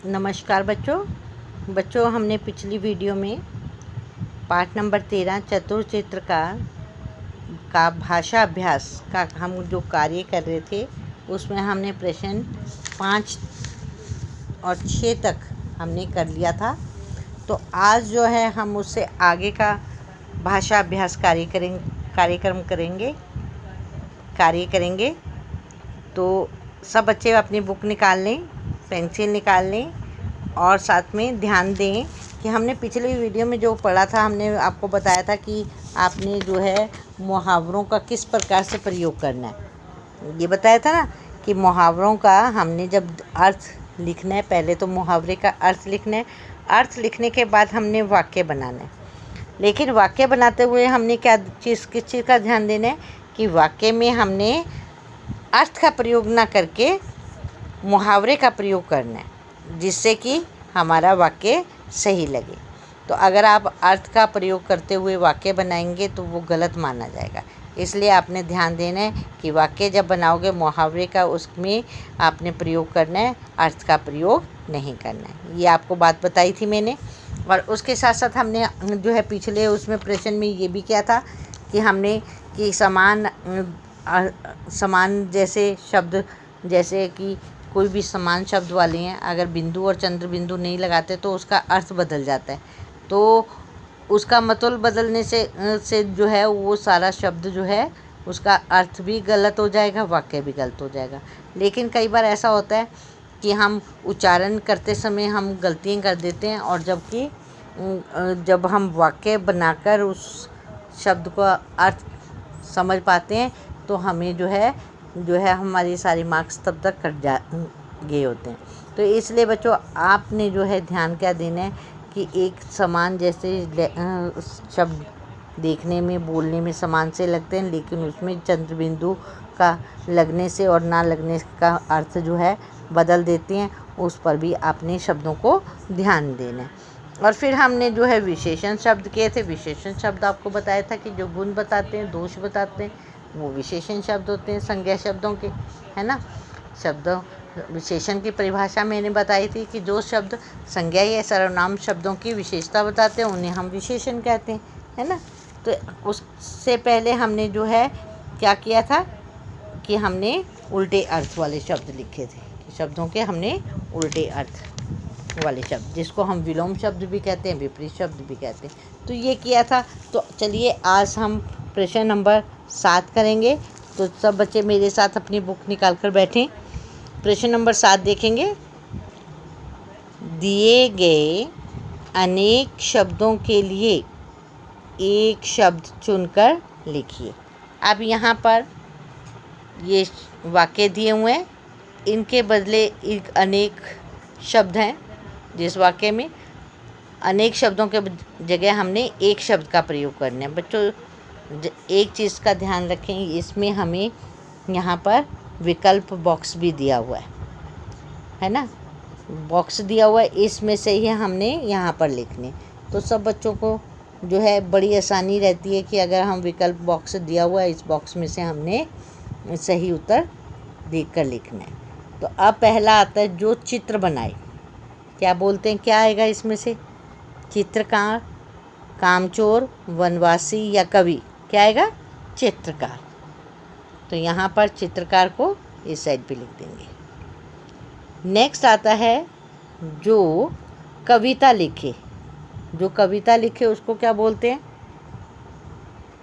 नमस्कार बच्चों हमने पिछली वीडियो में पाठ नंबर 13 चतुर चित्र का भाषा अभ्यास का हम जो कार्य कर रहे थे उसमें हमने प्रश्न 5 और 6 तक हमने कर लिया था। तो आज जो है हम उससे आगे का भाषा अभ्यास कार्य करेंगे। तो सब बच्चे अपनी बुक निकाल लें, पेंसिल निकाल लें और साथ में ध्यान दें कि हमने पिछली वीडियो में जो पढ़ा था, हमने आपको बताया था कि आपने जो है मुहावरों का किस प्रकार से प्रयोग करना है। ये बताया था ना कि मुहावरों का हमने जब अर्थ लिखना है, पहले तो मुहावरे का अर्थ लिखना है, अर्थ लिखने के बाद हमने वाक्य बनाना है। लेकिन वाक्य बनाते हुए हमने किस चीज़ का ध्यान देना है कि वाक्य में हमने अर्थ का प्रयोग ना करके मुहावरे का प्रयोग करना है, जिससे कि हमारा वाक्य सही लगे। तो अगर आप अर्थ का प्रयोग करते हुए वाक्य बनाएंगे तो वो गलत माना जाएगा। इसलिए आपने ध्यान देना है कि वाक्य जब बनाओगे मुहावरे का, उसमें आपने प्रयोग करना है, अर्थ का प्रयोग नहीं करना है। ये आपको बात बताई थी मैंने। और उसके साथ साथ हमने जो है पिछले उसमें प्रश्न में ये भी किया था कि हमने कि समान जैसे शब्द, जैसे कि कोई भी समान शब्द वाले हैं, अगर बिंदु और चंद्र बिंदु नहीं लगाते तो उसका अर्थ बदल जाता है। तो उसका मतलब बदलने से जो है वो सारा शब्द जो है उसका अर्थ भी गलत हो जाएगा, वाक्य भी गलत हो जाएगा। लेकिन कई बार ऐसा होता है कि हम उच्चारण करते समय हम गलतियाँ कर देते हैं, और जब हम वाक्य बनाकर उस शब्द का अर्थ समझ पाते हैं तो हमें जो है हमारी सारी मार्क्स तब तक कट गए होते हैं। तो इसलिए बच्चों आपने जो है ध्यान क्या देना है कि एक समान जैसे शब्द देखने में बोलने में समान से लगते हैं, लेकिन उसमें चंद्र बिंदु का लगने से और ना लगने का अर्थ जो है बदल देते हैं। उस पर भी आपने शब्दों को ध्यान देना है। और फिर हमने जो है विशेषण शब्द किए थे। विशेषण शब्द आपको बताया था कि जो गुण बताते हैं, दोष बताते हैं, वो विशेषण शब्द होते हैं संज्ञा शब्दों के, है ना। विशेषण की परिभाषा मैंने बताई थी कि जो शब्द संज्ञा या सर्वनाम शब्दों की विशेषता बताते हैं उन्हें हम विशेषण कहते हैं, है ना। तो उससे पहले हमने जो है क्या किया था कि हमने उल्टे अर्थ वाले शब्द लिखे थे, कि शब्दों के हमने उल्टे अर्थ वाले शब्द, जिसको हम विलोम शब्द भी कहते हैं, विपरीत शब्द भी कहते हैं, तो ये किया था। तो चलिए आज हम प्रश्न नंबर 7 करेंगे। तो सब बच्चे मेरे साथ अपनी बुक निकाल कर बैठें। प्रश्न नंबर 7 देखेंगे। दिए गए अनेक शब्दों के लिए एक शब्द चुनकर लिखिए। अब यहाँ पर ये वाक्य दिए हुए हैं, इनके बदले एक अनेक शब्द हैं। जिस वाक्य में अनेक शब्दों के जगह हमने एक शब्द का प्रयोग करना है। बच्चों एक चीज़ का ध्यान रखें, इसमें हमें यहाँ पर विकल्प बॉक्स भी दिया हुआ है ना। बॉक्स दिया हुआ है, इसमें से ही हमने यहाँ पर लिखने। तो सब बच्चों को जो है बड़ी आसानी रहती है कि अगर हम विकल्प बॉक्स दिया हुआ है, इस बॉक्स में से हमने सही उत्तर देखकर लिखना है। तो अब पहला आता है जो चित्र बनाए। क्या बोलते हैं, क्या आएगा इसमें से? चित्रकार, कामचोर, वनवासी या कवि? क्या आएगा? चित्रकार। तो यहाँ पर चित्रकार को इस साइड पे लिख देंगे। नेक्स्ट आता है जो कविता लिखे। जो कविता लिखे उसको क्या बोलते हैं?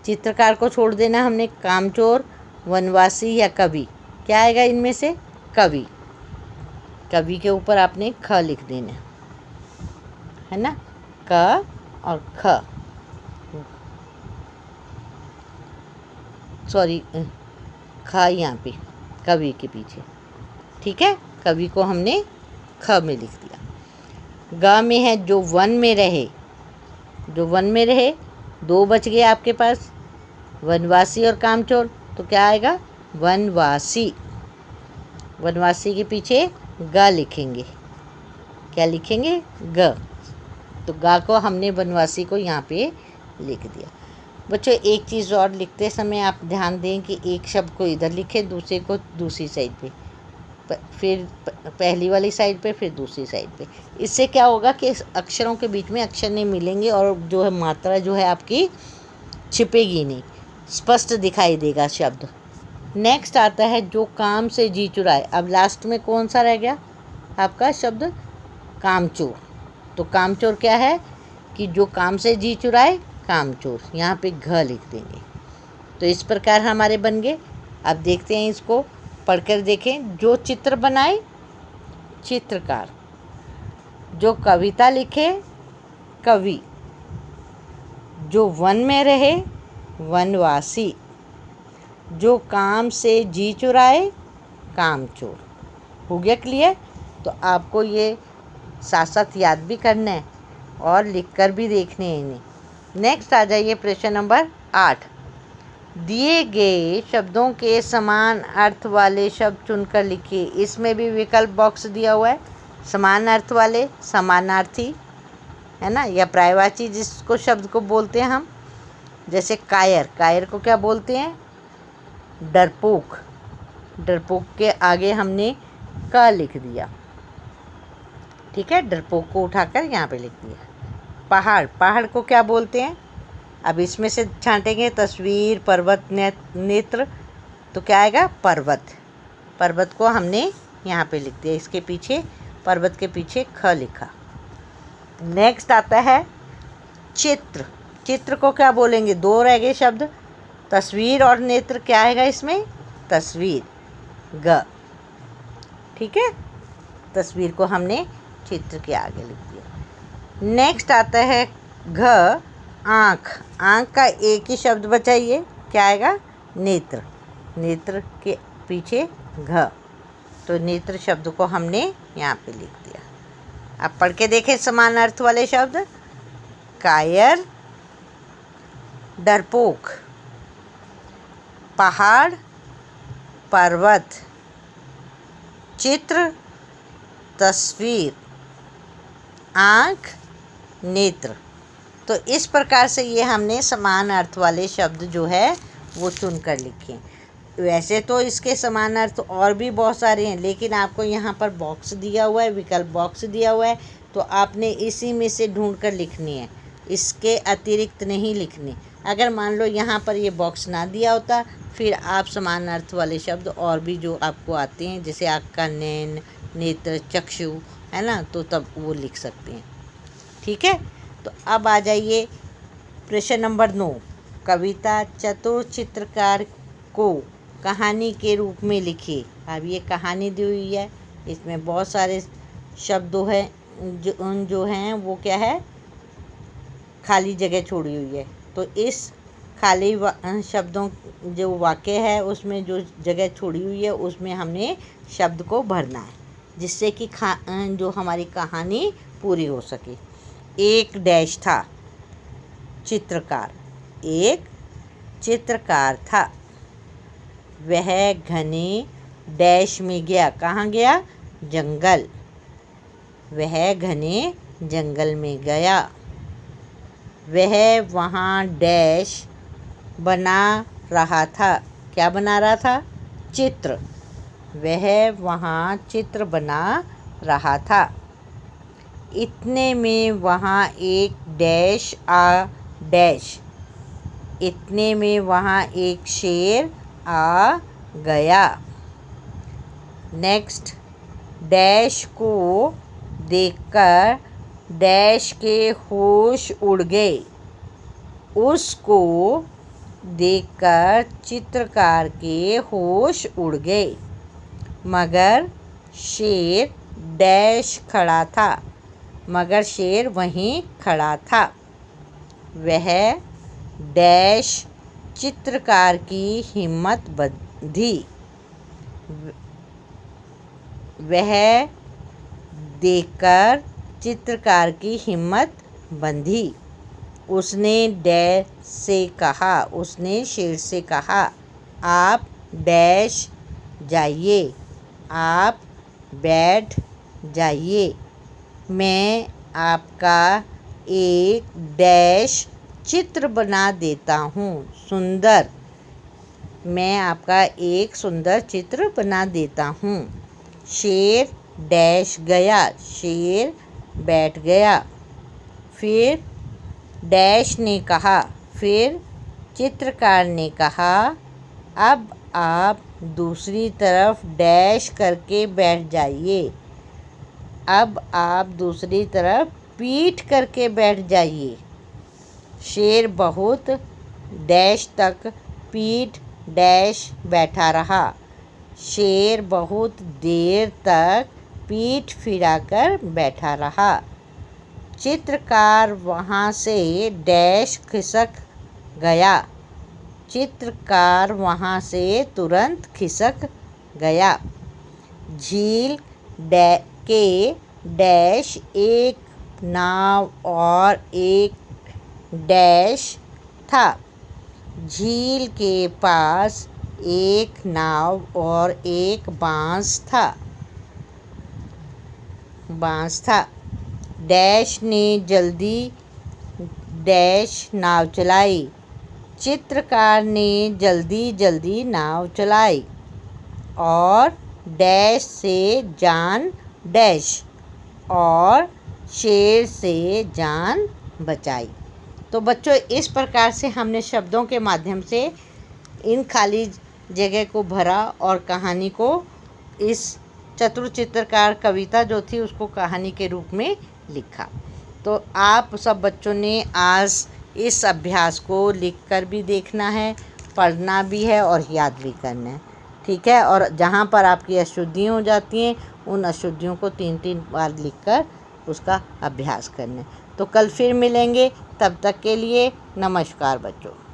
चित्रकार को छोड़ देना हमने, कामचोर, वनवासी या कवि। क्या आएगा इनमें से? कवि। कवि के ऊपर आपने ख लिख देना है ना, क और ख, सॉरी ख यहाँ पे कवि के पीछे, ठीक है। कवि को हमने ख में लिख दिया। ग में है जो वन में रहे। जो वन में रहे, 2 बच गए आपके पास, वनवासी और कामचोर। तो क्या आएगा? वनवासी। वनवासी के पीछे ग लिखेंगे। क्या लिखेंगे? ग। तो ग को हमने वनवासी को यहाँ पे लिख दिया। बच्चों एक चीज़ और, लिखते समय आप ध्यान दें कि एक शब्द को इधर लिखें, दूसरे को दूसरी साइड पे। फिर पहली वाली साइड पे, फिर दूसरी साइड पे। इससे क्या होगा कि अक्षरों के बीच में अक्षर नहीं मिलेंगे और जो है मात्रा जो है आपकी छिपेगी नहीं, स्पष्ट दिखाई देगा शब्द। नेक्स्ट आता है जो काम से जी चुराए। अब लास्ट में कौन सा रह गया आपका शब्द? कामचोर। तो कामचोर क्या है कि जो काम से जी चुराए, कामचोर। यहाँ पे घ लिख देंगे। तो इस प्रकार हमारे बन गए। अब देखते हैं, इसको पढ़कर देखें। जो चित्र बनाए, चित्रकार। जो कविता लिखे, कवि। जो वन में रहे, वनवासी। जो काम से जी चुराए, कामचोर। हो गया क्लियर? तो आपको ये साथ साथ याद भी करना है और लिखकर भी देखने हैं इन्हें। नेक्स्ट आ जाइए प्रश्न नंबर 8। दिए गए शब्दों के समान अर्थ वाले शब्द चुनकर लिखिए। इसमें भी विकल्प बॉक्स दिया हुआ है। समान अर्थ वाले, समानार्थी, है ना, या पर्यायवाची जिसको शब्द को बोलते हैं हम। जैसे कायर, कायर को क्या बोलते हैं? डरपोक। डरपोक के आगे हमने क लिख दिया, ठीक है। डरपोक को उठाकर यहाँ पे लिख दिया। पहाड़, पहाड़ को क्या बोलते हैं? अब इसमें से छांटेंगे तस्वीर, पर्वत, नेत्र, तो क्या आएगा? पर्वत। पर्वत को हमने यहाँ पे लिख दिया, इसके पीछे, पर्वत के पीछे ख लिखा। नेक्स्ट आता है चित्र। चित्र को क्या बोलेंगे? दो रह गए शब्द, तस्वीर और नेत्र। क्या आएगा इसमें? तस्वीर, ग, ठीक है। तस्वीर को हमने चित्र के आगे लिख दिया। नेक्स्ट आता है घ, आँख। आँख का एक ही शब्द बचाइए, क्या आएगा? नेत्र। नेत्र के पीछे घ, तो नेत्र शब्द को हमने यहाँ पे लिख दिया। अब पढ़ के देखें समान अर्थ वाले शब्द। कायर, डरपोक, पहाड़, पर्वत, चित्र, तस्वीर, आँख, नेत्र। तो इस प्रकार से ये हमने समान अर्थ वाले शब्द जो है वो चुनकर लिखे। वैसे तो इसके समान अर्थ और भी बहुत सारे हैं, लेकिन आपको यहाँ पर बॉक्स दिया हुआ है, विकल्प बॉक्स दिया हुआ है, तो आपने इसी में से ढूंढ कर लिखनी है, इसके अतिरिक्त नहीं लिखनी। अगर मान लो यहाँ पर ये बॉक्स ना दिया होता, फिर आप समान अर्थ वाले शब्द और भी जो आपको आते हैं, जैसे आँख का नैन, नेत्र, चक्षु, है ना, तो तब वो लिख सकते हैं, ठीक है। तो अब आ जाइए प्रश्न नंबर 9। कविता चतुर चित्रकार को कहानी के रूप में लिखिए। अब ये कहानी दी हुई है, इसमें बहुत सारे शब्दों हैं जो हैं वो क्या है? खाली जगह छोड़ी हुई है। तो इस खाली शब्दों जो वाक्य है उसमें जो जगह छोड़ी हुई है उसमें हमने शब्द को भरना है, जिससे कि जो हमारी कहानी पूरी हो सके। एक डैश था, चित्रकार। एक चित्रकार था, वह घने डैश में गया। कहाँ गया? जंगल। वह घने जंगल में गया। वह वहाँ डैश बना रहा था। क्या बना रहा था? चित्र। वह वहाँ चित्र बना रहा था। इतने में वहाँ एक डैश आ डैश। इतने में वहाँ एक शेर आ गया। नेक्स्ट, डैश को देखकर डैश के होश उड़ गए। उसको देखकर चित्रकार के होश उड़ गए। मगर शेर डैश खड़ा था। मगर शेर वहीं खड़ा था। वह डैश चित्रकार की हिम्मत बंधी। वह देखकर चित्रकार की हिम्मत बंधी। उसने डैश से कहा, उसने शेर से कहा, आप डैश जाइए, आप बैठ जाइए, मैं आपका एक डैश चित्र बना देता हूँ, सुंदर। मैं आपका एक सुंदर चित्र बना देता हूँ। शेर डैश गया, शेर बैठ गया। फिर डैश ने कहा, फिर चित्रकार ने कहा, अब आप दूसरी तरफ डैश करके बैठ जाइए। अब आप दूसरी तरफ पीठ करके बैठ जाइए। शेर बहुत डैश तक पीठ डैश बैठा रहा। शेर बहुत देर तक पीठ फिराकर बैठा रहा। चित्रकार वहाँ से डैश खिसक गया। चित्रकार वहाँ से तुरंत खिसक गया। झील के डैश एक नाव और एक डैश था। झील के पास एक नाव और एक बांस था। डैश ने जल्दी डैश नाव चलाई। चित्रकार ने जल्दी जल्दी नाव चलाई और डैश से जान डैश और शेर से जान बचाई। तो बच्चों, इस प्रकार से हमने शब्दों के माध्यम से इन खाली जगह को भरा और कहानी को, इस चतुर चित्रकार कविता जो थी उसको कहानी के रूप में लिखा। तो आप सब बच्चों ने आज इस अभ्यास को लिखकर भी देखना है, पढ़ना भी है और याद भी करना है, ठीक है। और जहाँ पर आपकी अशुद्धियाँ हो जाती हैं उन अशुद्धियों को 3-3 बार लिखकर उसका अभ्यास करना है। तो कल फिर मिलेंगे, तब तक के लिए नमस्कार बच्चों।